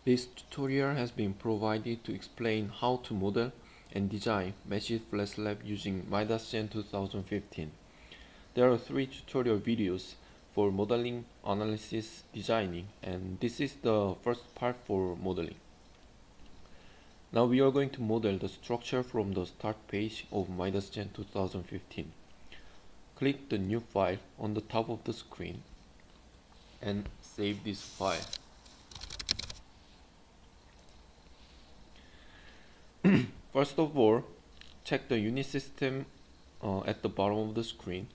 This tutorial has been provided to explain how to model and design massive Flat Slab using Midas Civil 2015. There are 3 tutorial videos for modeling, analysis, designing, and this is the first part for modeling. Now we are going to model the structure from the start page of Midas Civil 2015. Click the new file on the top of the screen and save this file. First of all, check the unit system at the bottom of the screen.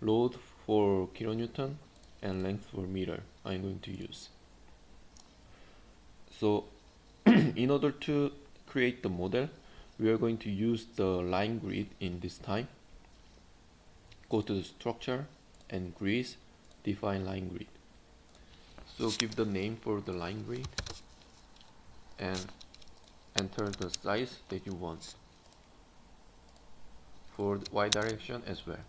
Load for kilonewton and length for meter I'm going to use. So in order to create the model, we are going to use the line grid in this time. Go to the structure and grids, define line grid. So give the name for the line grid and enter the size that you want for the Y direction as well.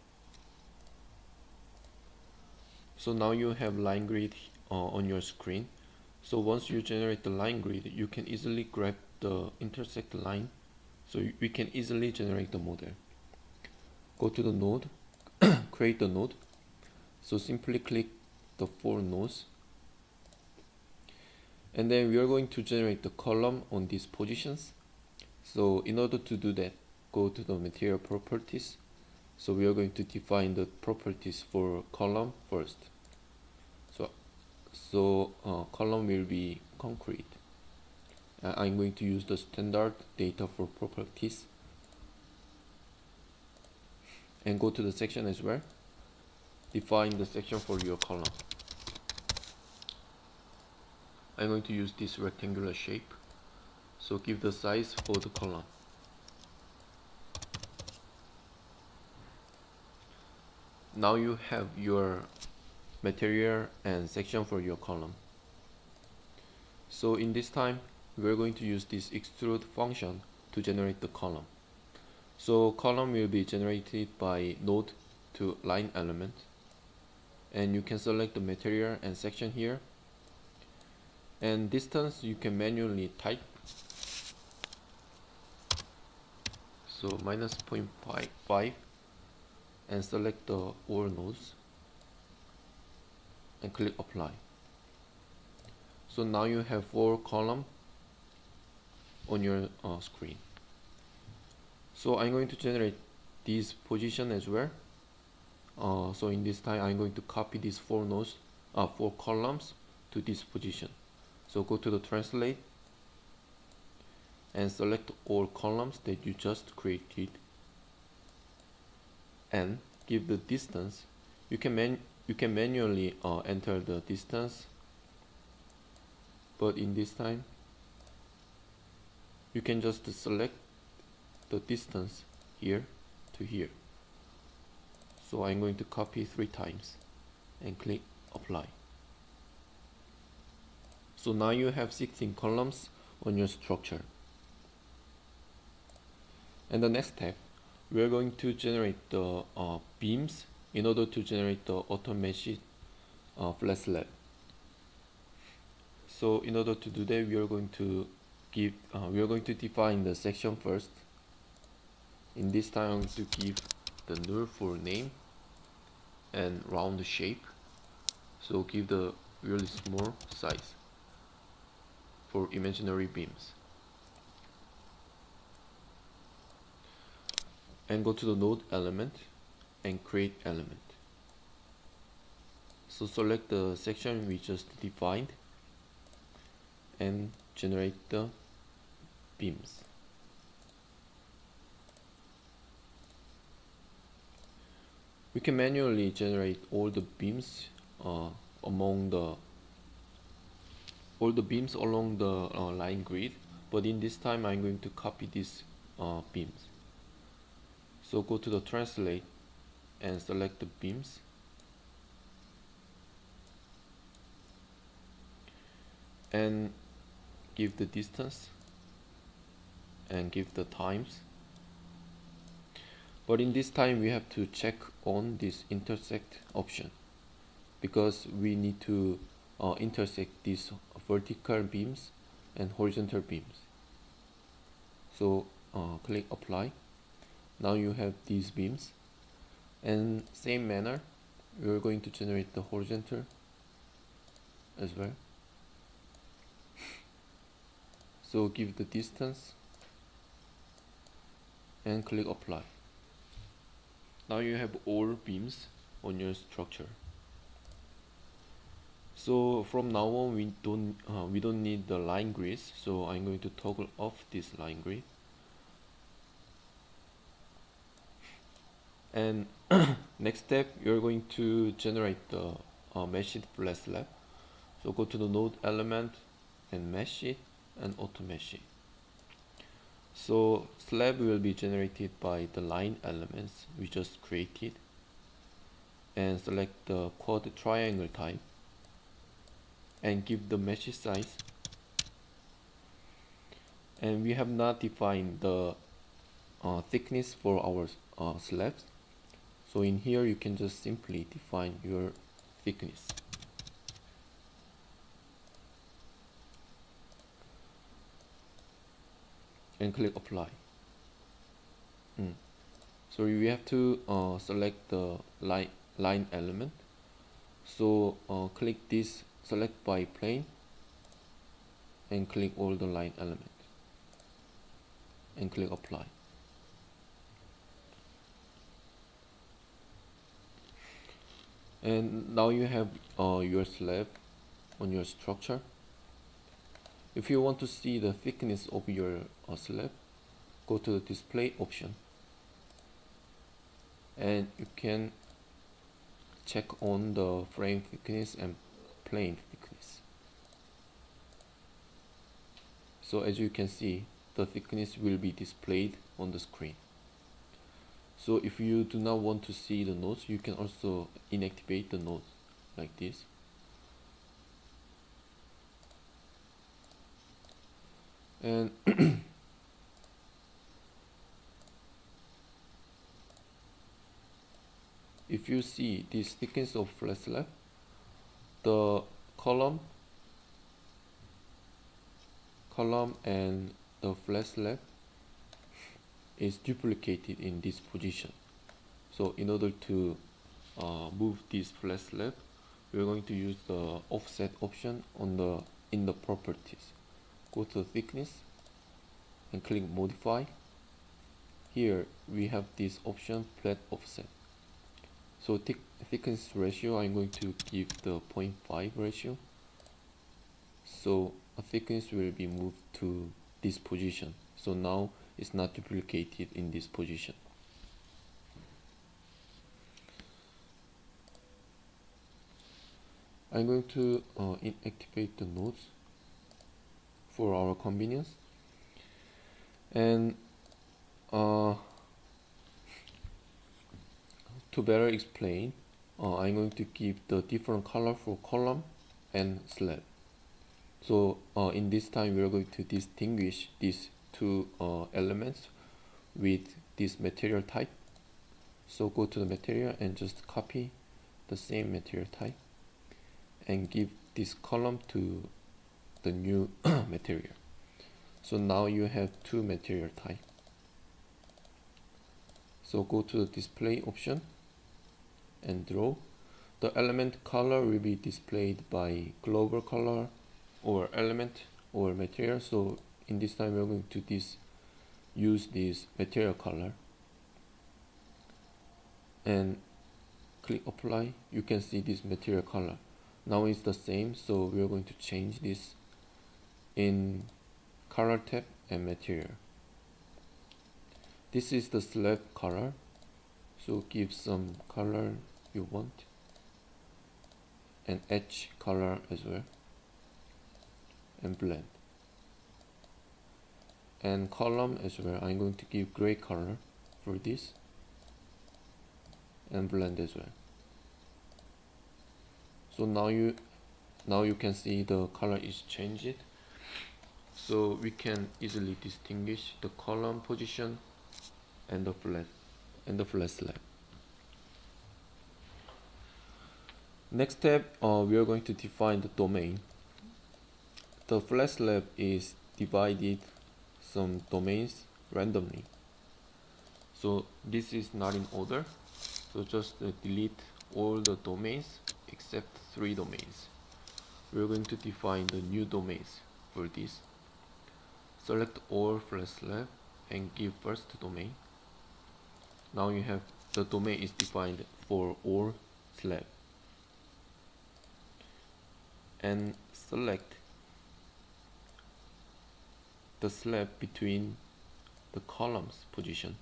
So now you have line grid on your screen. So once you generate the line grid, you can easily grab the intersect line, so we can easily generate the model. Go to the node, create the node. So simply click the 4 nodes, and then we are going to generate the column on these positions. So in order to do that, go to the material properties. So we are going to define the properties for column first. So column will be concrete. I'm going to use the standard data for properties, and go to the section as well. Define the section for your column. I'm going to use this rectangular shape, so give the size for the column. Now you have your material and section for your column. So in this time, we're going to use this extrude function to generate the column. So column will be generated by node to line element, and you can select the material and section here, and distance you can manually type. So -0.5 and select the all nodes and click apply. So now you have 4 columns on your screen. So I'm going to generate this position as well. So in this time I'm going to copy these 4 nodes, 4 columns to this position. So go to the translate and select all columns that you just created and give the distance. You can manually enter the distance, but in this time you can just select the distance here to here. So I'm going to copy 3 times and click apply. So now you have 16 columns on your structure. And the next step, we are going to generate the beams in order to generate the automated flat slab. So in order to do that, we are going to define the section first. In this time, I'm going to give the null for name and round shape. So give the really small size for imaginary beams. And go to the node element and create element. So select the section we just defined and generate the beams. We can manually generate all the beams along the line grid, but in this time I'm going to copy these beams. So go to the translate and select the beams, and give the distance and give the times. But in this time we have to check on this intersect option, because we need to intersect these vertical beams and horizontal beams. So click apply. Now you have these beams, and same manner we are going to generate the horizontal as well. So give the distance and click apply. Now you have all beams on your structure. So from now on we don't need the line grids, so I'm going to toggle off this line grid. And next step, you're going to generate the meshed flat slab. So go to the node element and mesh it and auto mesh it. So slab will be generated by the line elements we just created, and select the quad triangle type and give the mesh size. And we have not defined the thickness for our slabs. So in here you can just simply define your thickness. And click apply. So we have to select the line element. So click this select by plane and click all the line elements and click apply. And now you have your slab on your structure. If you want to see the thickness of your slab, go to the display option and you can check on the frame thickness and plane thickness. So as you can see, the thickness will be displayed on the screen. So if you do not want to see the nodes, you can also inactivate the nodes like this. And if you see this thickness of flat slab, the column and the flat slab is duplicated in this position. So in order to move this flat slab, we're going to use the offset option in the properties. Go to thickness and click modify. Here we have this option flat offset. So thickness ratio, I'm going to give the 0.5 ratio. So a thickness will be moved to this position. So now it's not duplicated in this position. I'm going to inactivate the nodes for our convenience. And to better explain, I'm going to give the different color for column and slab. So in this time we are going to distinguish these two elements with this material type. So go to the material and just copy the same material type and give this column to the new material. So now you have two material type. So go to the display option and draw. The element color will be displayed by global color or element or material. So in this time we're going to use this material color and click apply. You can see this material color. Now it's the same, so we're going to change this in color tab and material. This is the slab color, so give some color you want and edge color as well and blend. And column as well, I'm going to give gray color for this and blend as well. So now you can see the color is changed. So we can easily distinguish the column position and the flat slab. Next step, we are going to define the domain. The Flat Slab is divided some domains randomly. So this is not in order. So just delete all the domains except 3 domains. We're going to define the new domains for this. Select all Flat Slab and give first domain. Now you have the domain is defined for all slab. And select the slab between the columns position.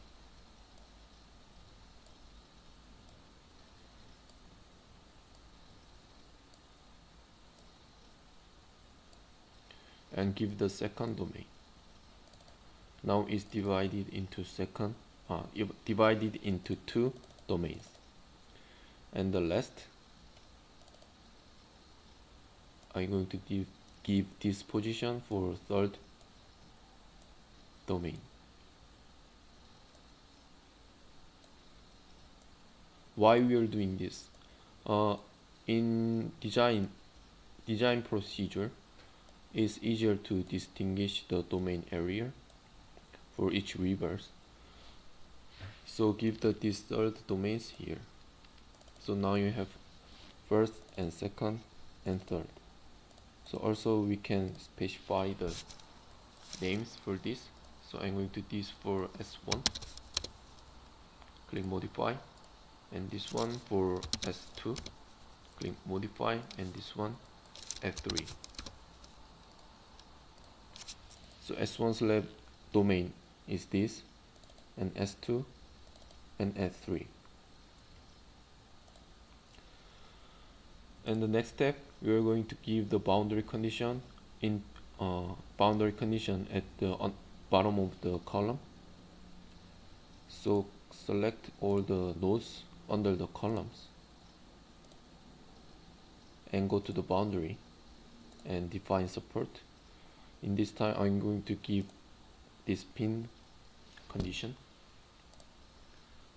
And give the second domain. Now it's divided into divided into 2 domains. And the last, I'm going to give this position for third domain. Why we are doing this? In design procedure, it's easier to distinguish the domain area for each reverse. So give these third domains here. So now you have first and second and third. So also we can specify the names for this. So I'm going to do this for S1. Click modify, and this one for S2. Click modify, and this one F3. So S1 slab domain is this, and S2 and S3. And the next step, we are going to give the boundary condition at the bottom of the column. So select all the nodes under the columns and go to the boundary and define support. In this time, I'm going to give this pin condition.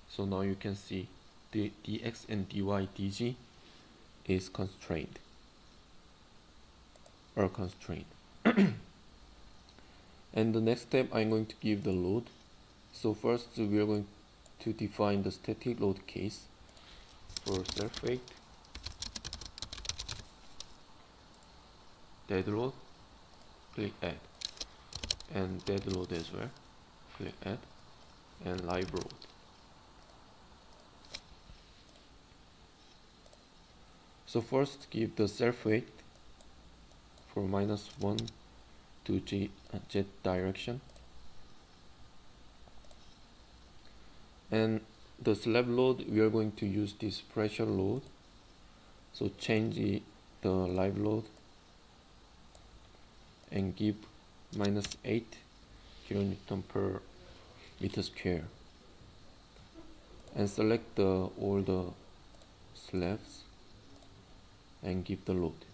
So now you can see the dx and dy dg is constrained. And the next step, I'm going to give the load. So first we are going to define the static load case for self-weight, dead load, click add, and dead load as well, click add, and live load. So first give the self-weight for -1 to z direction, and the slab load, we are going to use this pressure load. So change the live load and give -8 kilonewton per meter square, and select all the slabs and give the load.